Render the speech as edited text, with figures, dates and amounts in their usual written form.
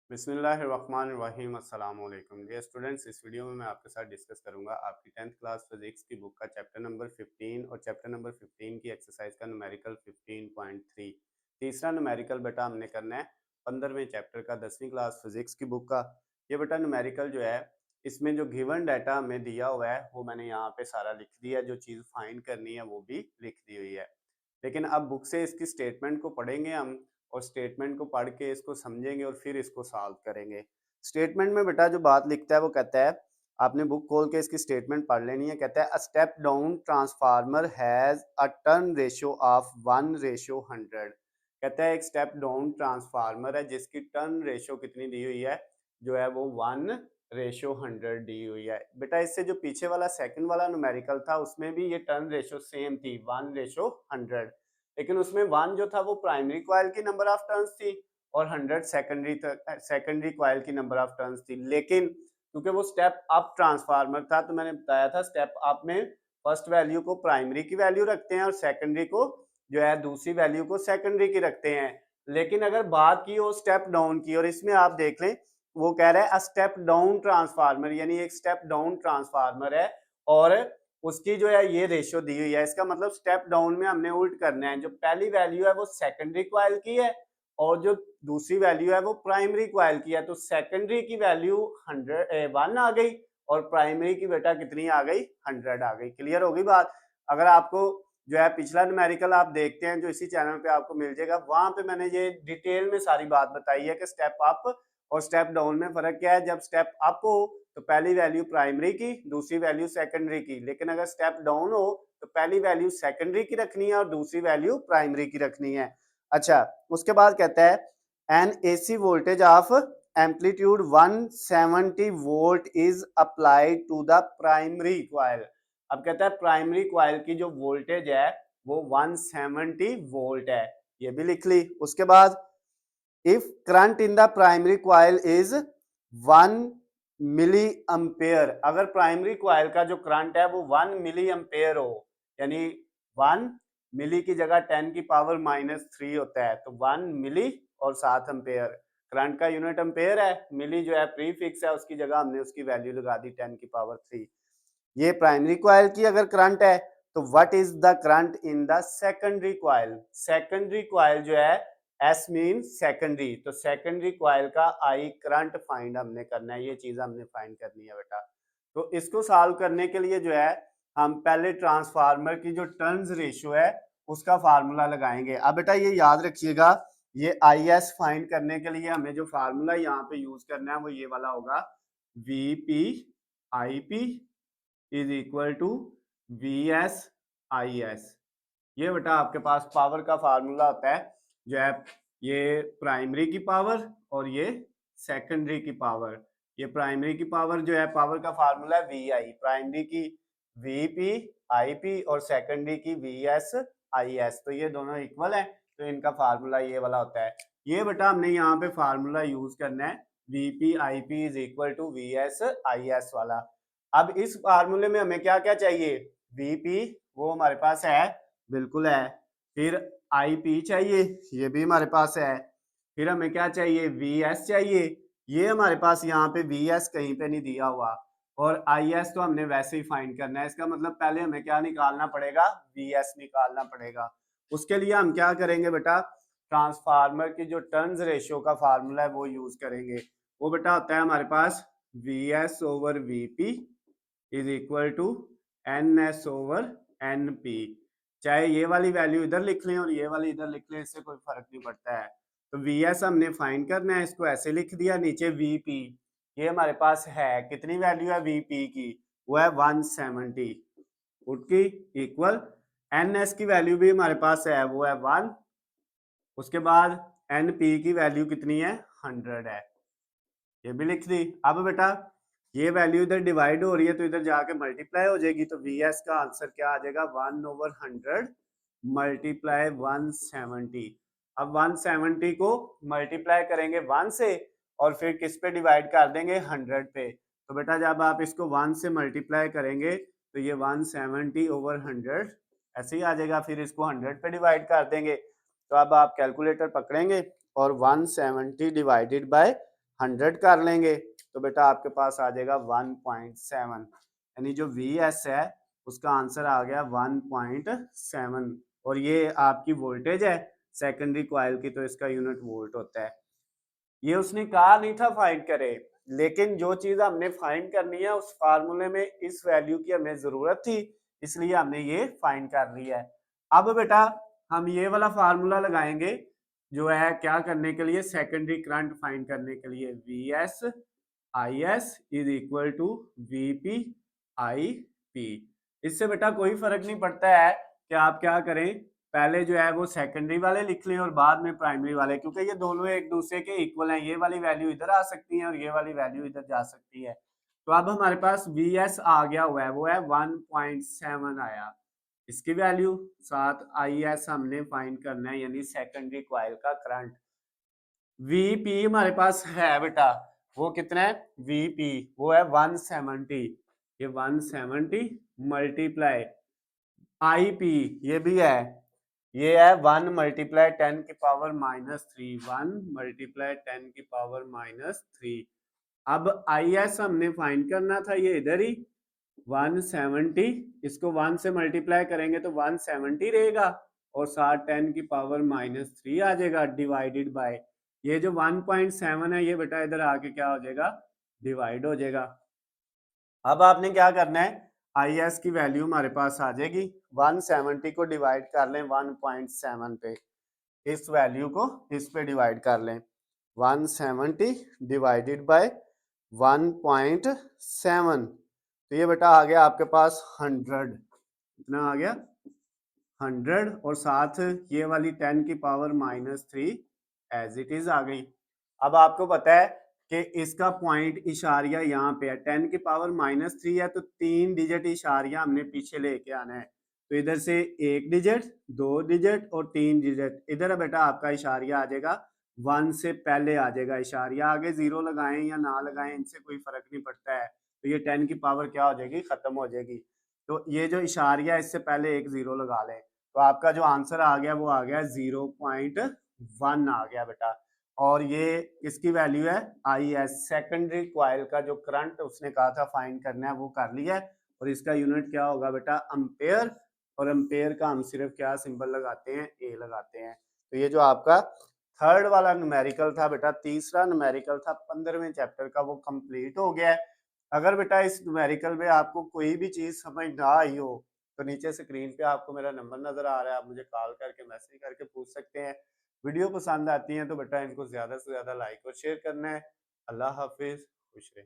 बिस्मिल्लाहिर्रहमानिर्रहीम अस्सलाम वालेकुम डियर स्टूडेंट्स। इस वीडियो में मैं आपके साथ डिस्कस करूंगा आपकी 10th क्लास फिजिक्स की बुक का चैप्टर नंबर 15 और चैप्टर नंबर 15 की एक्सरसाइज का न्यूमेरिकल 15.3। तीसरा न्यूमेरिकल बेटा हमने करना है 15वें चैप्टर का 10वीं क्लास फिजिक्स की बुक का। ये बेटा न्यूमेरिकल जो है इसमें जो गिवन डाटा हमें दिया हुआ है वो मैंने यहाँ पे सारा लिख दिया है, जो चीज़ फाइंड करनी है वो भी लिख दी हुई है। लेकिन अब बुक से इसकी स्टेटमेंट को पढ़ेंगे हम और स्टेटमेंट को पढ़ के इसको समझेंगे और फिर इसको सॉल्व करेंगे। स्टेटमेंट में बेटा जो बात लिखता है वो कहता है, आपने बुक खोल के इसकी स्टेटमेंट पढ़ लेनी है। कहता है a step down transformer has a turn ratio of 1:100। कहता है एक स्टेप डाउन ट्रांसफार्मर है जिसकी टर्न रेशियो कितनी दी हुई है, जो है वो 1:100 दी हुई है। बेटा इससे जो पीछे वाला सेकंड वाला न्यूमेरिकल था उसमें भी ये टर्न रेशियो सेम थी 1:100, लेकिन उसमें 1 जो था वो प्राइमरी कॉइल की नंबर ऑफ टर्न्स थी और 100 सेकेंडरी कॉइल की नंबर ऑफ टर्न्स थी। लेकिन क्योंकि वो स्टेप अप ट्रांसफार्मर था तो मैंने बताया था स्टेप अप में फर्स्ट वैल्यू को प्राइमरी की वैल्यू रखते हैं और सेकेंडरी को जो है दूसरी वैल्यू को सेकेंडरी की रखते हैं। लेकिन अगर बात की हो स्टेप डाउन की, और इसमें आप देख लें वो कह रहा है अ स्टेप डाउन ट्रांसफार्मर, यानी एक स्टेप डाउन ट्रांसफार्मर है और उसकी जो है ये रेशियो दी हुई है। इसका मतलब स्टेप डाउन में हमने उल्ट करना है, जो पहली वैल्यू है वो सेकेंडरी कॉइल की है और जो दूसरी वैल्यू है वो प्राइमरी कॉइल की है। तो सेकेंडरी की वैल्यू 1 आ गई और प्राइमरी की बेटा कितनी आ गई, 100 आ गई। क्लियर होगी बात। अगर आपको जो है पिछला न्यूमेरिकल आप देखते हैं जो इसी चैनल पे आपको मिल जाएगा, वहां पे मैंने ये डिटेल में सारी बात बताई है कि स्टेप अप और स्टेप डाउन में फर्क क्या है। जब स्टेप अप हो तो पहली वैल्यू प्राइमरी की, दूसरी वैल्यू सेकेंडरी की, लेकिन अगर स्टेप डाउन हो तो पहली वैल्यू सेकेंडरी की रखनी है और दूसरी वैल्यू प्राइमरी की रखनी है। अच्छा, उसके बाद कहता है an AC voltage of amplitude 170 volt is applied to the primary coil. अब कहता है प्राइमरी कॉइल की जो वोल्टेज है वो 170 वोल्ट है, ये भी लिख ली। उसके बाद if current in the primary coil is 1 milliampere, अगर प्राइमरी कॉइल का जो करंट है वो 1 मिली अम्पेयर हो, यानी 1 मिली की जगह 10 की पावर -3 होता है, तो 1 मिली और 7 अम्पेयर। करंट का यूनिट अम्पेयर है, मिली जो है प्रीफिक्स है, उसकी जगह हमने उसकी वैल्यू लगा दी 10 की पावर 3। ये प्राइमरी कॉइल की अगर करंट है तो what is the current in the secondary coil. Secondary coil जो है एस मीन सेकेंडरी, तो सेकेंडरी कॉइल का आई करंट फाइंड हमने करना है, ये चीज हमने फाइंड करनी है बेटा। तो इसको सॉल्व करने के लिए जो है हम पहले ट्रांसफार्मर की जो टर्न्स रेशियो है उसका फार्मूला लगाएंगे। अब बेटा ये याद रखिएगा, ये आई एस फाइंड करने के लिए हमें जो फार्मूला यहाँ पे यूज करना है वो ये वाला होगा, V P I P is equal to V S I S. ये बेटा आपके पास पावर का फार्मूला होता है, जो है ये प्राइमरी की पावर और ये सेकेंडरी की पावर। ये प्राइमरी की पावर जो है पावर का फार्मूला है वी आई, प्राइमरी की वी पी आई पी और सेकेंडरी की वी एस आई एस, तो ये दोनों इक्वल है तो इनका फार्मूला ये वाला होता है। ये बेटा हमने यहाँ पे फार्मूला यूज करना है V P I P is equal to V S I S वाला। अब इस फार्मूले में हमें क्या क्या चाहिए, वी पी वो हमारे पास है, बिल्कुल है। फिर आई पी चाहिए, ये भी हमारे पास है। फिर हमें क्या चाहिए, वी एस चाहिए, ये हमारे पास यहाँ पे वी एस कहीं पे नहीं दिया हुआ। और आई एस तो हमने वैसे ही फाइंड करना है, इसका मतलब पहले हमें क्या निकालना पड़ेगा, वी एस निकालना पड़ेगा। उसके लिए हम क्या करेंगे बेटा, ट्रांसफार्मर की जो टर्न्स रेशियो का फार्मूला है वो यूज करेंगे। वो बेटा होता है हमारे पास V S over V P is equal to N S over N P. चाहे ये वाली वैल्यू इधर लिख लें और ये वाली इधर लिख लें, इससे कोई फर्क नहीं पड़ता है। तो वी एस हमने फाइंड करना है, इसको ऐसे लिख दिया, नीचे वी पी ये हमारे पास है, कितनी वैल्यू है वी पी की, वो है 170 उसकी इक्वल एन एस की वैल्यू भी हमारे पास है, वो है 1। उसके बाद एन पी की वैल्यू कितनी है, 100 है, ये भी लिख दी। अब बेटा ये वैल्यू इधर डिवाइड हो रही है तो इधर जाके मल्टीप्लाई हो जाएगी, तो वी एस का आंसर क्या आ जाएगा, 1/100 मल्टीप्लाई 170। अब 170 को मल्टीप्लाई करेंगे 1 से और फिर किस पे डिवाइड कर देंगे, 100 पे। तो बेटा जब आप इसको 1 से मल्टीप्लाई करेंगे तो ये 170/100 ऐसे ही आ जाएगा, फिर इसको 100 पे डिवाइड कर देंगे। तो अब आप कैलकुलेटर पकड़ेंगे और 170 डिवाइडेड बाय 100 कर लेंगे तो बेटा आपके पास आ जाएगा 1.7, यानी जो VS है उसका आंसर आ गया 1.7। और ये आपकी वोल्टेज है सेकेंडरी कॉइल की, तो इसका यूनिट वोल्ट होता है। ये उसने कहा नहीं था फाइंड करे, लेकिन जो चीज हमने फाइंड करनी है उस फार्मूले में इस वैल्यू की हमें जरूरत थी, इसलिए हमने ये फाइंड कर लिया है। अब बेटा हम ये वाला फार्मूला लगाएंगे जो है क्या करने के लिए, सेकेंडरी करंट फाइंड करने के लिए, VS IS is equal to VP IP। इससे बेटा कोई फर्क नहीं पड़ता है कि आप क्या करें, पहले जो है वो सेकेंडरी वाले लिख लें और बाद में प्राइमरी वाले, क्योंकि ये दोनों एक दूसरे के इक्वल हैं। ये वाली वैल्यू इधर आ सकती है और ये वाली वैल्यू इधर जा सकती है। तो अब हमारे पास VS आ गया हुआ है, वो है 1.7 आया इसकी वैल्यू, साथ IS हमने फाइंड करना है यानी सेकेंडरी कॉइल का करंट। VP हमारे पास है बेटा, वो कितना है, VP वो है 170, ये 170 मल्टीप्लाई IP ये भी है, ये है 1 मल्टीप्लाई 10 की पावर -3, 1 मल्टीप्लाई 10 की पावर -3। अब IS हमने फाइंड करना था, ये इधर ही 170, इसको 1 से मल्टीप्लाई करेंगे तो 170 रहेगा और साथ 10 की पावर -3 आ जाएगा डिवाइडेड बाय ये जो 1.7 है, ये बेटा इधर आके क्या हो जाएगा, डिवाइड हो जाएगा। अब आपने क्या करना है, IS की वैल्यू हमारे पास आ जाएगी, 170 को डिवाइड कर लें 1.7 पे, इस वैल्यू को इस पे डिवाइड कर लें, 170 डिवाइडेड बाय 1.7, तो ये बेटा आ गया आपके पास 100, कितना आ गया 100, और साथ ये वाली 10 की पावर -3 एज इट इज आ गई। अब आपको पता है कि इसका पॉइंट इशारिया यहाँ पे है, 10 की पावर -3 है तो 3 डिजिट इशारिया हमने पीछे लेके आना है, तो इधर से 1 डिजिट 2 डिजिट और 3 डिजिट, इधर बेटा आपका इशारिया आ जाएगा 1 से पहले आ जाएगा, इशारिया आगे 0 लगाएं या ना लगाएं इनसे कोई फर्क नहीं पड़ता है, तो ये 10 की पावर क्या हो जाएगी, खत्म हो जाएगी। तो ये जो इशारिया इससे पहले एक 0 लगा लें, तो आपका जो आंसर आ गया वो आ गया 0.1 आ गया बेटा। और ये किसकी वैल्यू है, IS सेकेंडरी कॉइल का जो करंट उसने कहा था फाइंड करना है वो कर लिया है, और इसका यूनिट क्या होगा बेटा, एम्पेयर, और एम्पेयर का हम सिर्फ क्या सिंबल लगाते हैं, A लगाते हैं। तो ये जो आपका थर्ड वाला न्यूमेरिकल था बेटा, तीसरा न्यूमेरिकल था 15वें चैप्टर का, वो कंप्लीट हो गया है। अगर बेटा इस न्यूमेरिकल में आपको कोई भी चीज समझ ना आई हो तो नीचे स्क्रीन पे आपको मेरा नंबर नजर आ रहा है, आप मुझे कॉल करके मैसेज करके पूछ सकते हैं। वीडियो पसंद आती है तो बेटा इनको ज्यादा से ज्यादा लाइक और शेयर करना है। अल्लाह हाफिज, खुश रहे।